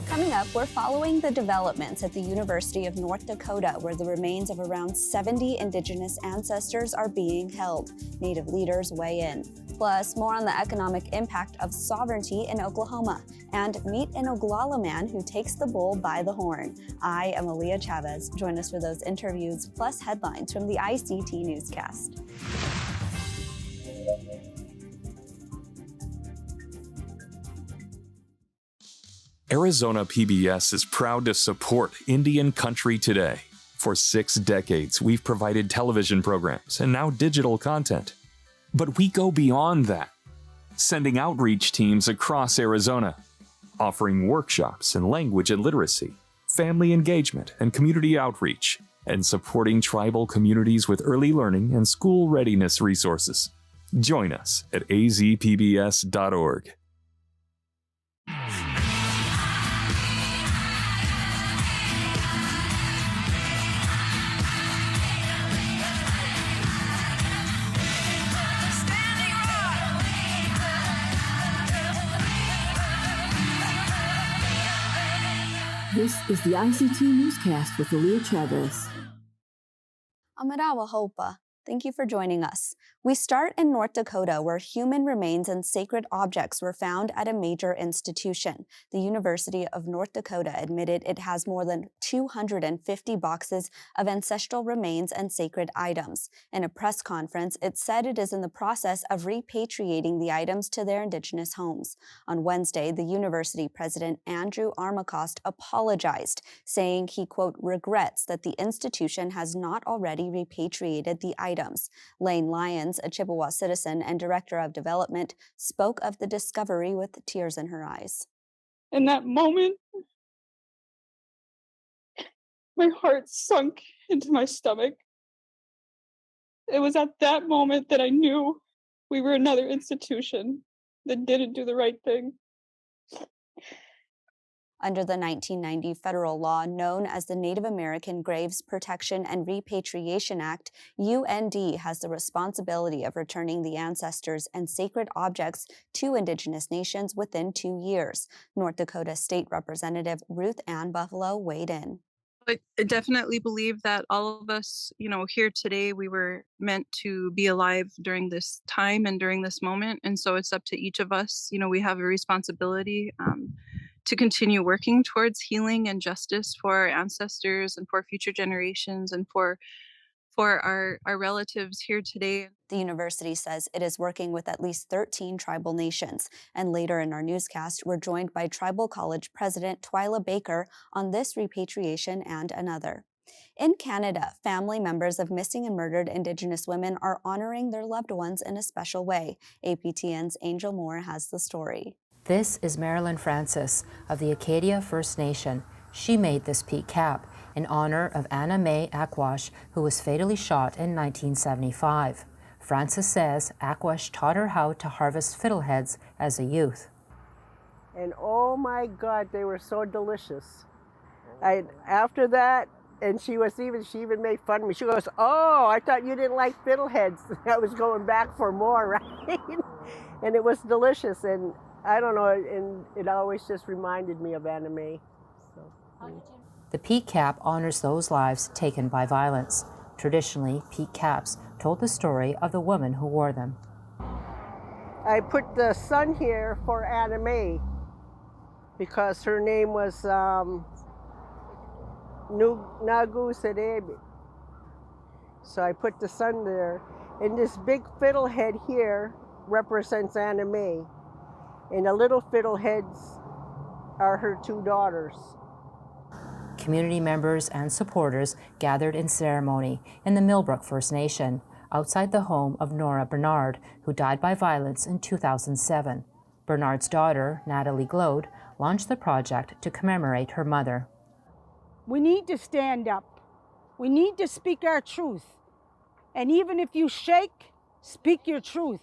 Coming up, we're following the developments at the University of North Dakota, where the remains of around 70 Indigenous ancestors are being held. Native leaders weigh in. Plus, more on the economic impact of sovereignty in Oklahoma. And meet an Oglala man who takes the bull by the horn. I am Aaliyah Chavez. Join us for those interviews, plus headlines from the ICT Newscast. Arizona PBS is proud to support Indian Country Today. For 6 decades, we've provided television programs and now digital content. But we go beyond that, sending outreach teams across Arizona, offering workshops in language and literacy, family engagement and community outreach, and supporting tribal communities with early learning and school readiness resources. Join us at azpbs.org. This is the ICT Newscast with Aaliyah Chavez. Amarawa Hopa. Thank you for joining us. We start in North Dakota, where human remains and sacred objects were found at a major institution. The University of North Dakota admitted it has more than 250 boxes of ancestral remains and sacred items. In a press conference, it said it is in the process of repatriating the items to their Indigenous homes. On Wednesday, the university president, Andrew Armacost, apologized, saying he, quote, regrets that the institution has not already repatriated the items. Lane Lyons, a Chippewa citizen and director of development, spoke of the discovery with tears in her eyes. In that moment, my heart sunk into my stomach. It was at that moment that I knew we were another institution that didn't do the right thing. Under the 1990 federal law known as the Native American Graves Protection and Repatriation Act, UND has the responsibility of returning the ancestors and sacred objects to Indigenous nations within 2 years. North Dakota State Representative Ruth Ann Buffalo weighed in. I definitely believe that all of us, here today, we were meant to be alive during this time and during this moment. And so it's up to each of us. We have a responsibility to continue working towards healing and justice for our ancestors and for future generations and for our relatives here today. The university says it is working with at least 13 tribal nations. And later in our newscast, we're joined by Tribal College President Twyla Baker on this repatriation and another. In Canada, family members of missing and murdered Indigenous women are honoring their loved ones in a special way. APTN's Angel Moore has the story. This is Marilyn Francis of the Acadia First Nation. She made this peak cap in honor of Anna May Aquash, who was fatally shot in 1975. Francis says Aquash taught her how to harvest fiddleheads as a youth. And oh my God, they were so delicious. After that, and she even made fun of me. She goes, "Oh, I thought you didn't like fiddleheads." I was going back for more, right? And it was delicious, and I don't know, and it always just reminded me of Anna May. The peak cap honors those lives taken by violence. Traditionally, peak caps told the story of the woman who wore them. I put the sun here for Anna May because her name was Nagu Sedebe. So I put the sun there. And this big fiddlehead here represents Anna May. And the little fiddleheads are her 2 daughters. Community members and supporters gathered in ceremony in the Millbrook First Nation, outside the home of Nora Bernard, who died by violence in 2007. Bernard's daughter, Natalie Glode, launched the project to commemorate her mother. We need to stand up. We need to speak our truth. And even if you shake, speak your truth.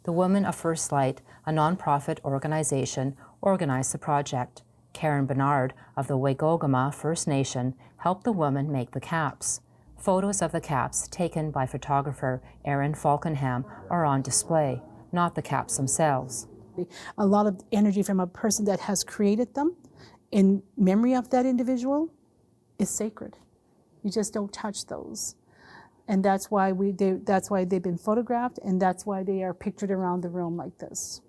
The Women of First Light, a nonprofit organization, organized the project. Karen Bernard of the Waigogama First Nation helped the women make the caps. Photos of the caps taken by photographer Erin Falkenham are on display, not the caps themselves. A lot of energy from a person that has created them, in memory of that individual is sacred. You just don't touch those. And that's why that's why they've been photographed, and that's why they are pictured around the room like this.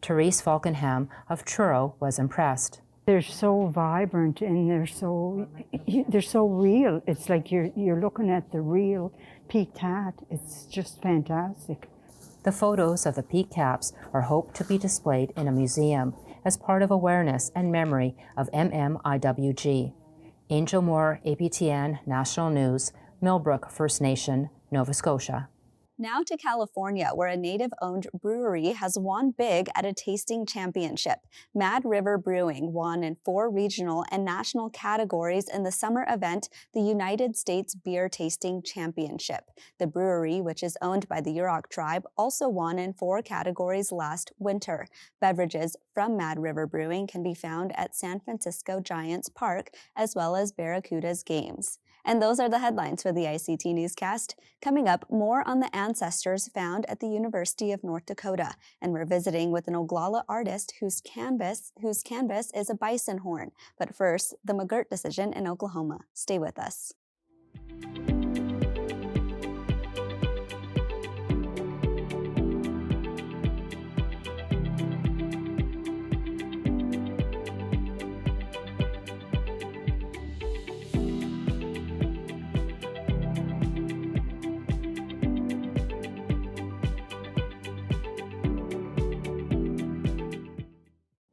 Therese Falkenham of Truro was impressed. They're so vibrant and they're so real. It's like you're looking at the real peaked hat. It's just fantastic. The photos of the peak caps are hoped to be displayed in a museum as part of awareness and memory of MMIWG. Angel Moore, APTN National News, Millbrook First Nation, Nova Scotia. Now to California, where a native-owned brewery has won big at a tasting championship. Mad River Brewing won in 4 regional and national categories in the summer event, the United States Beer Tasting Championship. The brewery, which is owned by the Yurok tribe, also won in 4 categories last winter. Beverages from Mad River Brewing can be found at San Francisco Giants Park, as well as Barracuda's games. And those are the headlines for the ICT Newscast. Coming up, more on the ancestors found at the University of North Dakota. And we're visiting with an Oglala artist whose canvas is a bison horn. But first, the McGirt decision in Oklahoma. Stay with us.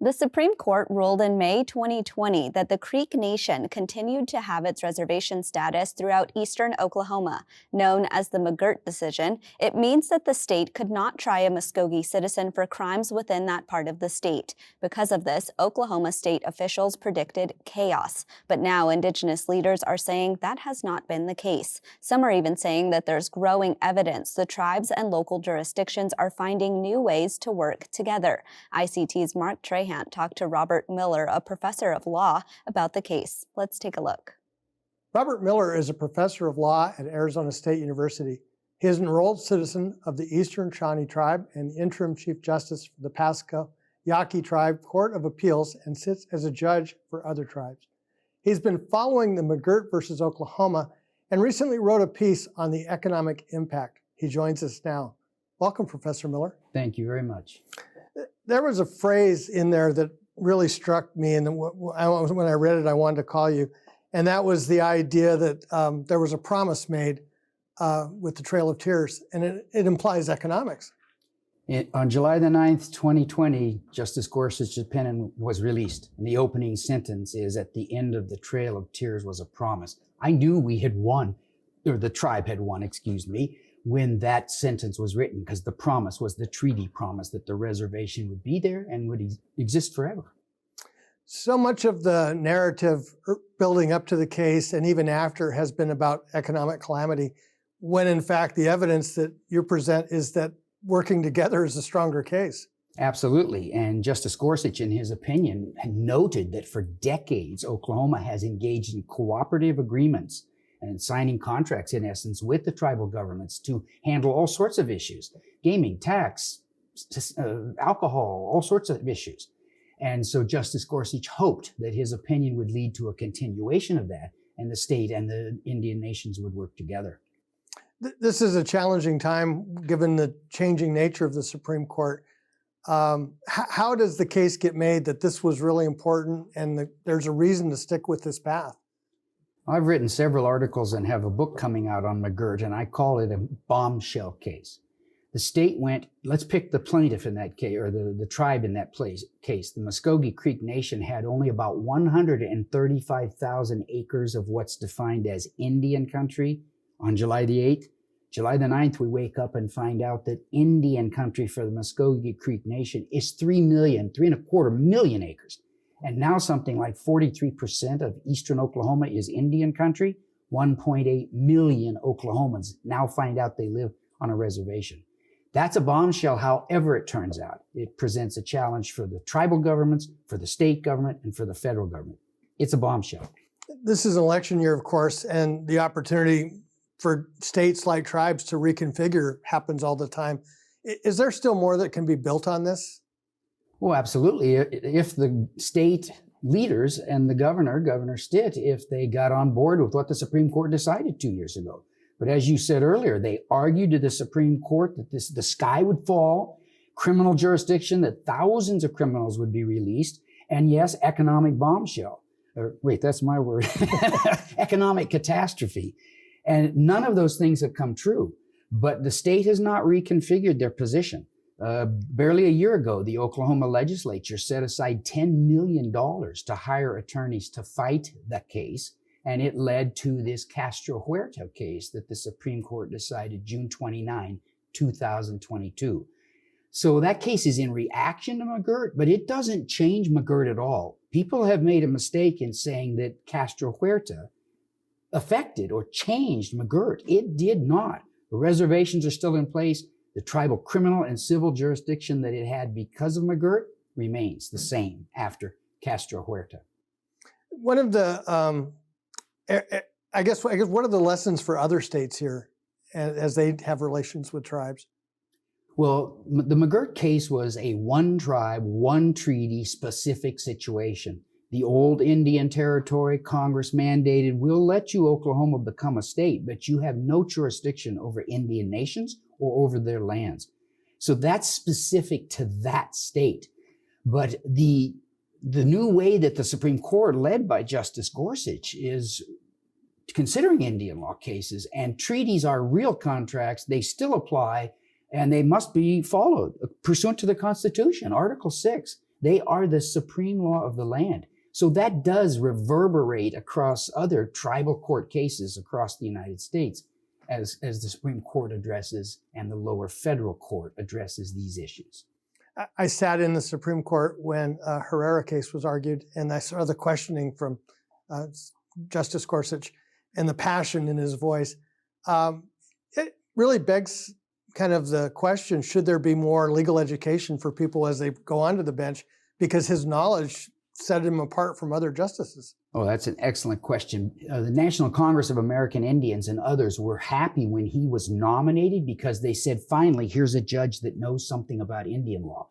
The Supreme Court ruled in May 2020 that the Creek Nation continued to have its reservation status throughout eastern Oklahoma. Known as the McGirt decision, it means that the state could not try a Muskogee citizen for crimes within that part of the state. Because of this, Oklahoma state officials predicted chaos. But now Indigenous leaders are saying that has not been the case. Some are even saying that there's growing evidence the tribes and local jurisdictions are finding new ways to work together. ICT's Mark Trahan talked to Robert Miller, a professor of law, about the case. Let's take a look. Robert Miller is a professor of law at Arizona State University. He is an enrolled citizen of the Eastern Shawnee Tribe and the interim Chief Justice for the Pasco Yaqui Tribe Court of Appeals and sits as a judge for other tribes. He's been following the McGirt versus Oklahoma and recently wrote a piece on the economic impact. He joins us now. Welcome, Professor Miller. Thank you very much. There was a phrase in there that really struck me, and when I read it, I wanted to call you, and that was the idea that there was a promise made with the Trail of Tears, and it implies economics. On July the 9th, 2020, Justice Gorsuch's opinion was released, and the opening sentence is, "At the end of the Trail of Tears was a promise." I knew we had won, or the tribe had won, excuse me, when that sentence was written, because the promise was the treaty promise that the reservation would be there and would exist forever. So much of the narrative building up to the case and even after has been about economic calamity, when in fact the evidence that you present is that working together is a stronger case. Absolutely. And Justice Gorsuch, in his opinion, had noted that for decades, Oklahoma has engaged in cooperative agreements and signing contracts, in essence, with the tribal governments to handle all sorts of issues, gaming, tax, alcohol, all sorts of issues. And so Justice Gorsuch hoped that his opinion would lead to a continuation of that, and the state and the Indian nations would work together. This is a challenging time, given the changing nature of the Supreme Court. How does the case get made that this was really important and there's a reason to stick with this path? I've written several articles and have a book coming out on McGirt, and I call it a bombshell case. The state went, let's pick the plaintiff in that case, or the tribe in that case. The Muskogee Creek Nation had only about 135,000 acres of what's defined as Indian country on July the 8th. July the 9th, we wake up and find out that Indian country for the Muskogee Creek Nation is 3.25 million acres. And now something like 43% of eastern Oklahoma is Indian country. 1.8 million Oklahomans now find out they live on a reservation. That's a bombshell, however it turns out. It presents a challenge for the tribal governments, for the state government, and for the federal government. It's a bombshell. This is an election year, of course, and the opportunity for states like tribes to reconfigure happens all the time. Is there still more that can be built on this? Well, absolutely. If the state leaders and the Governor Stitt, if they got on board with what the Supreme Court decided 2 years ago. But as you said earlier, they argued to the Supreme Court that the sky would fall, criminal jurisdiction, that thousands of criminals would be released, and yes, economic bombshell. Or wait, that's my word. Economic catastrophe. And none of those things have come true. But the state has not reconfigured their position. Barely a year ago, the Oklahoma legislature set aside $10 million to hire attorneys to fight the case. And it led to this Castro Huerta case that the Supreme Court decided June 29, 2022. So that case is in reaction to McGirt, but it doesn't change McGirt at all. People have made a mistake in saying that Castro Huerta affected or changed McGirt. It did not. The reservations are still in place. The tribal criminal and civil jurisdiction that it had because of McGirt remains the same after Castro Huerta. One of the, I guess, what are the lessons for other states here as they have relations with tribes? Well, the McGirt case was a one tribe, one treaty specific situation. The old Indian Territory, Congress mandated, we'll let you, Oklahoma, become a state, but you have no jurisdiction over Indian nations or over their lands. So that's specific to that state. But the new way that the Supreme Court, led by Justice Gorsuch, is considering Indian law cases, and treaties are real contracts, they still apply, and they must be followed pursuant to the Constitution, Article 6. They are the supreme law of the land. So that does reverberate across other tribal court cases across the United States as the Supreme Court addresses and the lower federal court addresses these issues. I sat in the Supreme Court when Herrera case was argued, and I saw the questioning from Justice Gorsuch and the passion in his voice. It really begs kind of the question, should there be more legal education for people as they go onto the bench? Because his knowledge set him apart from other justices. Oh, that's an excellent question. The National Congress of American Indians and others were happy when he was nominated because they said, finally, here's a judge that knows something about Indian law.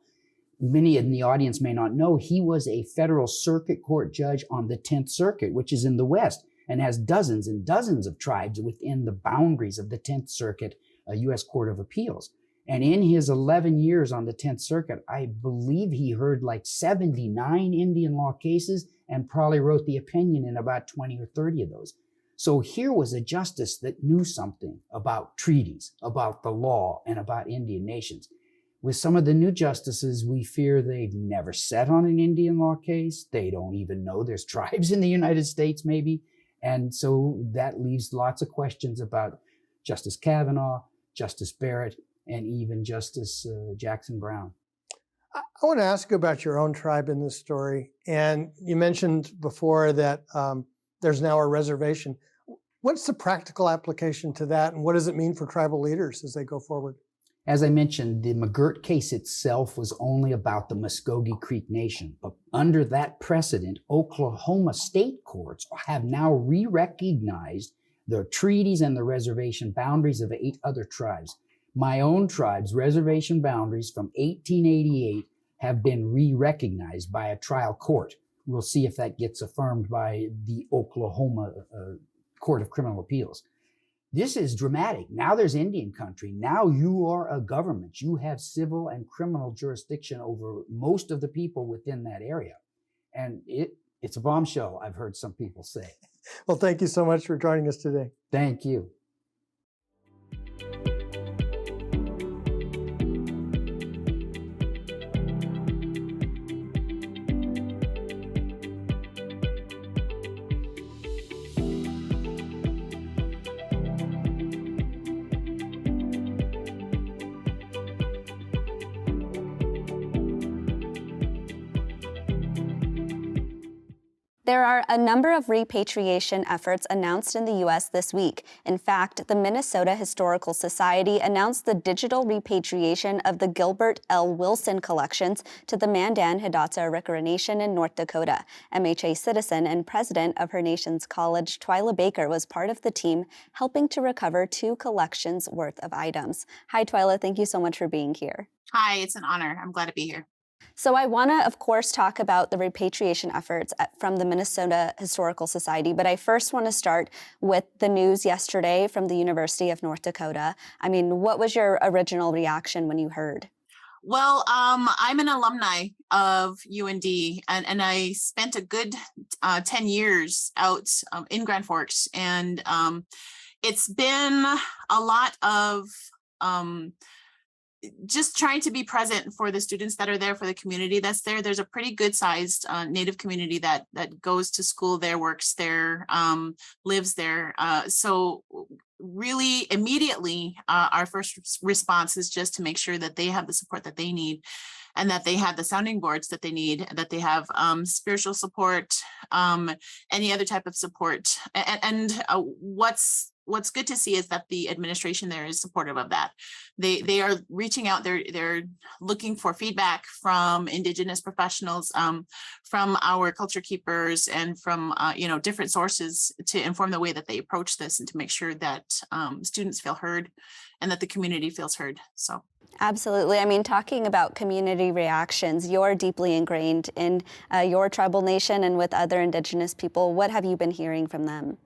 Many in the audience may not know he was a federal circuit court judge on the 10th Circuit, which is in the West and has dozens and dozens of tribes within the boundaries of the 10th Circuit, U.S. Court of Appeals. And in his 11 years on the 10th Circuit, I believe he heard like 79 Indian law cases and probably wrote the opinion in about 20 or 30 of those. So here was a justice that knew something about treaties, about the law, and about Indian nations. With some of the new justices, we fear they've never sat on an Indian law case. They don't even know there's tribes in the United States, maybe. And so that leaves lots of questions about Justice Kavanaugh, Justice Barrett, and even Justice Jackson Brown. I want to ask you about your own tribe in this story. And you mentioned before that there's now a reservation. What's the practical application to that, and what does it mean for tribal leaders as they go forward? As I mentioned, the McGirt case itself was only about the Muskogee Creek Nation. But under that precedent, Oklahoma state courts have now re-recognized the treaties and the reservation boundaries of 8 other tribes. My own tribe's reservation boundaries from 1888 have been re-recognized by a trial court. We'll see if that gets affirmed by the Oklahoma Court of Criminal Appeals. This is dramatic. Now there's Indian country. Now you are a government. You have civil and criminal jurisdiction over most of the people within that area. And it's a bombshell, I've heard some people say. Well, thank you so much for joining us today. Thank you. There are a number of repatriation efforts announced in the U.S. this week. In fact, the Minnesota Historical Society announced the digital repatriation of the Gilbert L. Wilson collections to the Mandan Hidatsa Arikara Nation in North Dakota. MHA citizen and president of her nation's college, Twyla Baker, was part of the team helping to recover 2 collections worth of items. Hi, Twyla. Thank you so much for being here. Hi, it's an honor. I'm glad to be here. So I want to, of course, talk about the repatriation efforts from the Minnesota Historical Society, but I first want to start with the news yesterday from the University of North Dakota. I mean, what was your original reaction when you heard? Well, I'm an alumni of UND, and I spent a good 10 years out in Grand Forks, and it's been a lot of just trying to be present for the students that are there, for the community that's there. There's a pretty good sized Native community that goes to school there, works there, lives there. So really immediately, our first response is just to make sure that they have the support that they need, and that they have the sounding boards that they need, that they have spiritual support, any other type of support. And what's good to see is that the administration there is supportive of that. They are reaching out. They're looking for feedback from Indigenous professionals, from our culture keepers, and from different sources to inform the way that they approach this, and to make sure that students feel heard and that the community feels heard. So. Absolutely. I mean, talking about community reactions, you're deeply ingrained in your tribal nation and with other Indigenous people. What have you been hearing from them?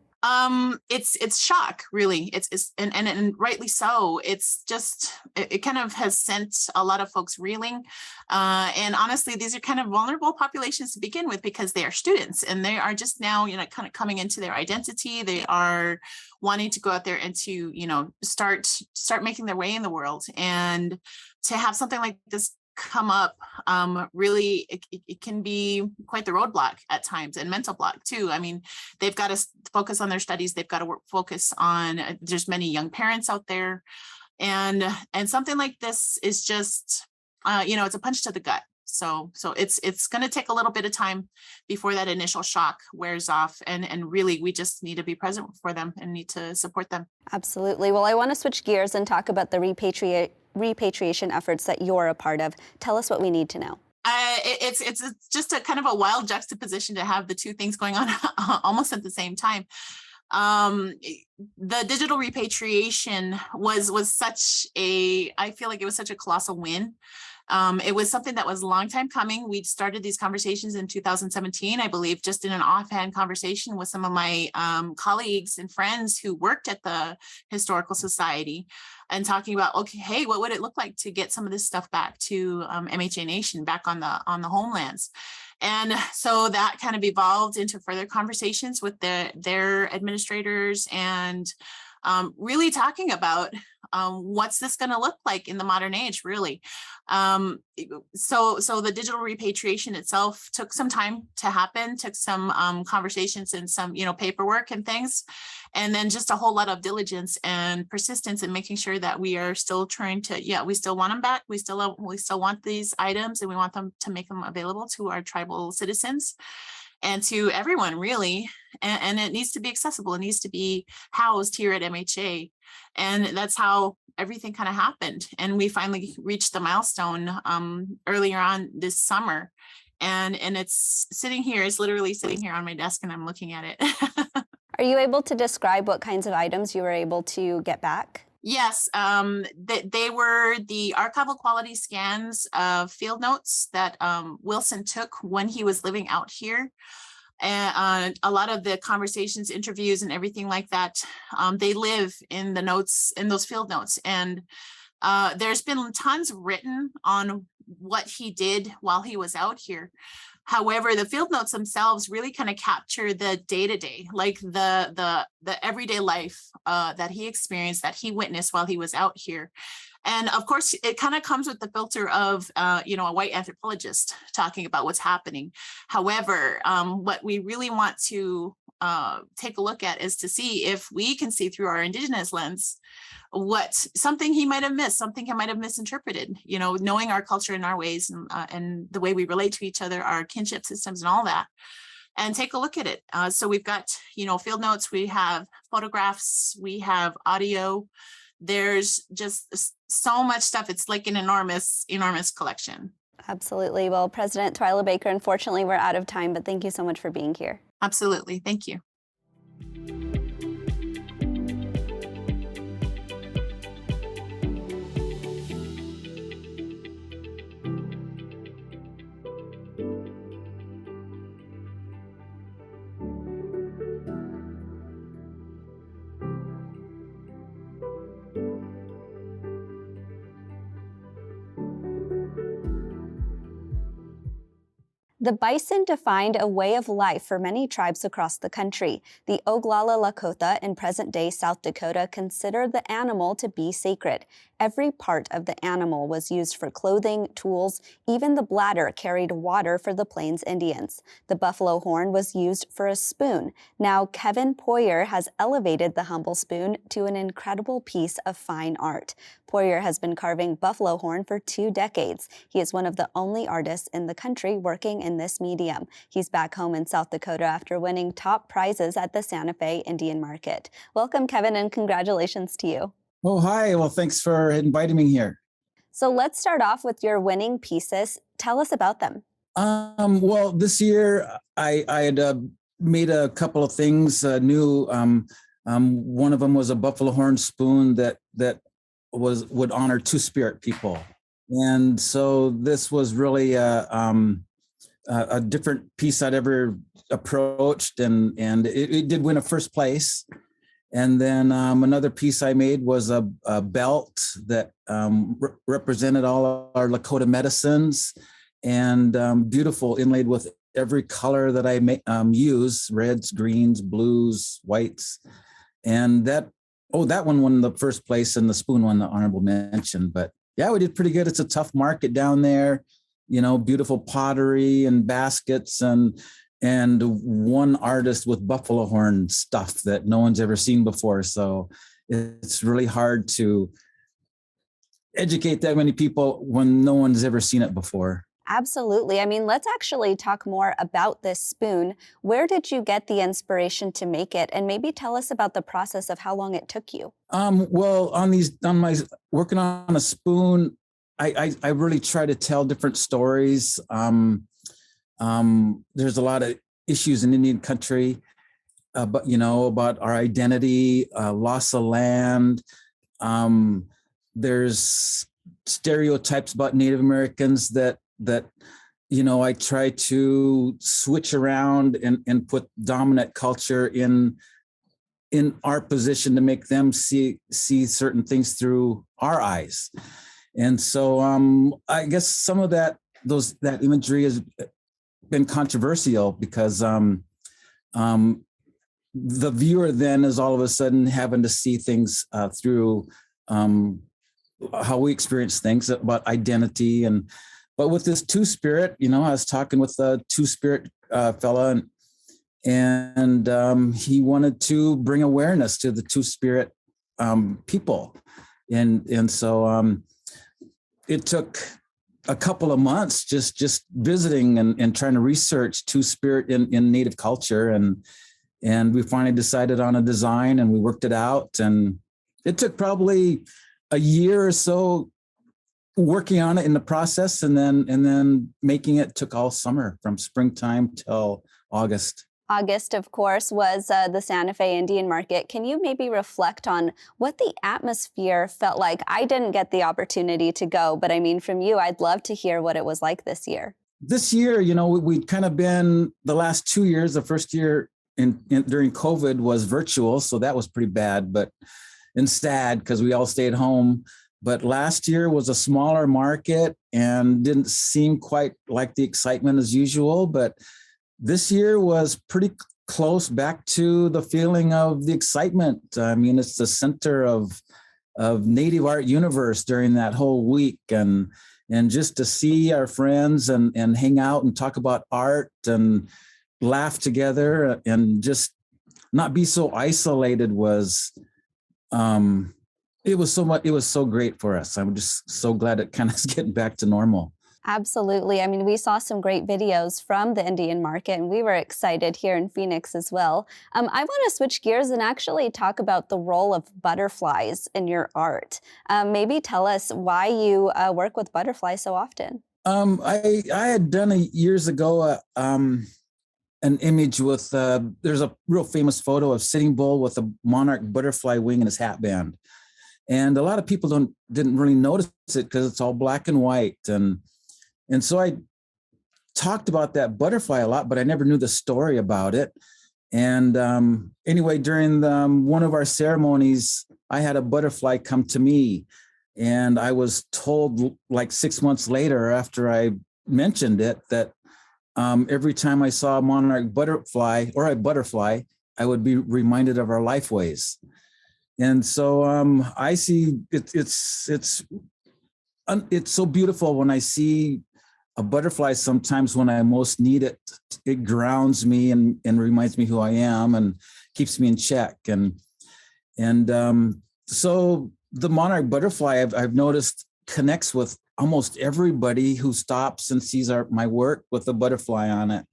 It's shock, really. It's and rightly so. It's just, it kind of has sent a lot of folks reeling. And honestly, these are kind of vulnerable populations to begin with, because they are students and they are just now, kind of coming into their identity. They are wanting to go out there and to, start making their way in the world. And to have something like this come up, really, it can be quite the roadblock at times, and mental block too. I mean, they've got to focus on their studies. They've got to focus on, there's many young parents out there, and something like this is just, it's a punch to the gut. So it's going to take a little bit of time before that initial shock wears off, and really we just need to be present for them and need to support them. Absolutely. Well, I want to switch gears and talk about the repatriation efforts that you're a part of. Tell us what we need to know. It's just a kind of a wild juxtaposition to have the two things going on almost at the same time. The digital repatriation was such I feel like it was such a colossal win. It was something that was a long time coming. We started these conversations in 2017, I believe, just in an offhand conversation with some of my colleagues and friends who worked at the Historical Society, and talking about, okay, hey, what would it look like to get some of this stuff back to MHA Nation, back on the homelands? And so that kind of evolved into further conversations with their administrators, and really talking about what's this going to look like in the modern age, really. So the digital repatriation itself took some time to happen, took some conversations and some, paperwork and things, and then just a whole lot of diligence and persistence in making sure that we are still trying to, we still want them back. We still want these items, and we want them to make them available to our tribal citizens and to everyone, really. And it needs to be accessible. It needs to be housed here at MHA. And that's how everything kind of happened. And we finally reached the milestone earlier on this summer. And it's literally sitting here on my desk, and I'm looking at it. Are you able to describe what kinds of items you were able to get back? Yes, they were the archival quality scans of field notes that Wilson took when he was living out here. And a lot of the conversations, interviews, and everything like that, they live in the notes, in those field notes. And there's been tons written on what he did while he was out here. However, the field notes themselves really kind of capture the day-to-day, like the everyday life that he experienced, that he witnessed while he was out here. And of course, it kind of comes with the filter of, a white anthropologist talking about what's happening. However, what we really want to take a look at is to see if we can see through our Indigenous lens something he might have missed, something he might have misinterpreted, knowing our culture and our ways, and the way we relate to each other, our kinship systems and all that, and take a look at it. So we've got, field notes, we have photographs, we have audio. There's just so much stuff. It's like an enormous collection. Absolutely. Well, President Twyla Baker, unfortunately, we're out of time, but thank you so much for being here. Absolutely. Thank you. The bison defined a way of life for many tribes across the country. The Oglala Lakota in present-day South Dakota consider the animal to be sacred. Every part of the animal was used for clothing, tools, even the bladder carried water for the Plains Indians. The buffalo horn was used for a spoon. Now, Kevin Poyer has elevated the humble spoon to an incredible piece of fine art. Poyer has been carving buffalo horn for 2 decades. He is one of the only artists in the country working in this medium. He's back home in South Dakota after winning top prizes at the Santa Fe Indian Market. Welcome, Kevin, and congratulations to you. Oh, hi. Well, thanks for inviting me here. So let's start off with your winning pieces. Tell us about them. Well, this year I had made a couple of things new. One of them was a buffalo horn spoon that would honor Two-Spirit people. And so this was really a different piece I'd ever approached, and it did win a first place. And then another piece I made was a belt that represented all our Lakota medicines, and beautiful, inlaid with every color that I use: reds, greens, blues, whites. And that one won the first place, and the spoon won the honorable mention. But yeah, we did pretty good. It's a tough market down there, beautiful pottery and baskets, and one artist with buffalo horn stuff that no one's ever seen before. So it's really hard to educate that many people when no one's ever seen it before. Absolutely. I mean, let's actually talk more about this spoon. Where did you get the inspiration to make it? And maybe tell us about the process of how long it took you. Well, on my working on a spoon, I really try to tell different stories. There's a lot of issues in Indian country, but about our identity, loss of land. There's stereotypes about Native Americans that I try to switch around and put dominant culture in our position to make them see certain things through our eyes. And so I guess some of that imagery has been controversial because the viewer then is all of a sudden having to see things through how we experience things about identity. But with this Two-Spirit, I was talking with a Two-Spirit fella, and he wanted to bring awareness to the Two-Spirit people. And so it took a couple of months just visiting and trying to research Two-Spirit in Native culture. And we finally decided on a design, and we worked it out. And it took probably a year or so working on it in the process, and then making it took all summer, from springtime till August. August, of course, was the Santa Fe Indian Market. Can you maybe reflect on what the atmosphere felt like? I didn't get the opportunity to go, but I mean, from you, I'd love to hear what it was like this year. This year, we'd kind of been the last 2 years. The first year during COVID was virtual, so that was pretty bad, and sad because we all stayed home. But last year was a smaller market and didn't seem quite like the excitement as usual. But this year was pretty close back to the feeling of the excitement. I mean, it's the center of Native Art universe during that whole week. And just to see our friends and hang out and talk about art and laugh together and just not be so isolated was it was so great for us. I'm just so glad it kind of is getting back to normal. Absolutely. I mean, we saw some great videos from the Indian Market, and we were excited here in Phoenix as well. I want to switch gears and actually talk about the role of butterflies in your art. Maybe tell us why you work with butterflies so often. I had done years ago an image with, there's a real famous photo of Sitting Bull with a monarch butterfly wing in his hat band. And a lot of people didn't really notice it because it's all black and white. And so I talked about that butterfly a lot, but I never knew the story about it. And anyway, during one of our ceremonies, I had a butterfly come to me, and I was told like 6 months later, after I mentioned it, that every time I saw a monarch butterfly or a butterfly, I would be reminded of our lifeways. And so I see it's so beautiful when I see a butterfly. Sometimes when I most need it, it grounds me and reminds me who I am and keeps me in check. And so the monarch butterfly, I've noticed, connects with almost everybody who stops and sees my work with a butterfly on it.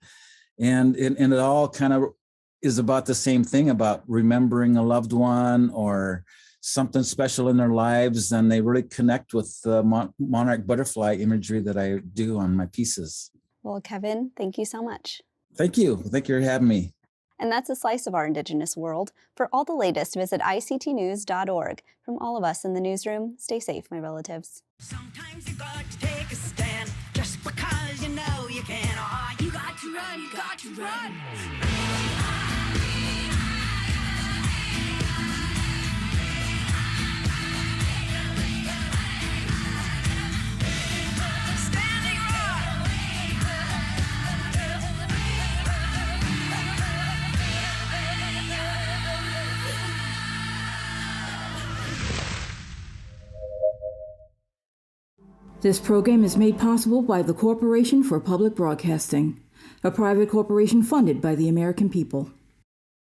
And it all kind of is about the same thing, about remembering a loved one or something special in their lives, and they really connect with the monarch butterfly imagery that I do on my pieces. Well, Kevin, thank you so much. Thank you. Thank you for having me. And that's a slice of our Indigenous world. For all the latest, visit ictnews.org. From all of us in the newsroom, stay safe, my relatives. Sometimes you got to take a stand just because you know you can. Oh, you got to run, you got to run. This program is made possible by the Corporation for Public Broadcasting, a private corporation funded by the American people.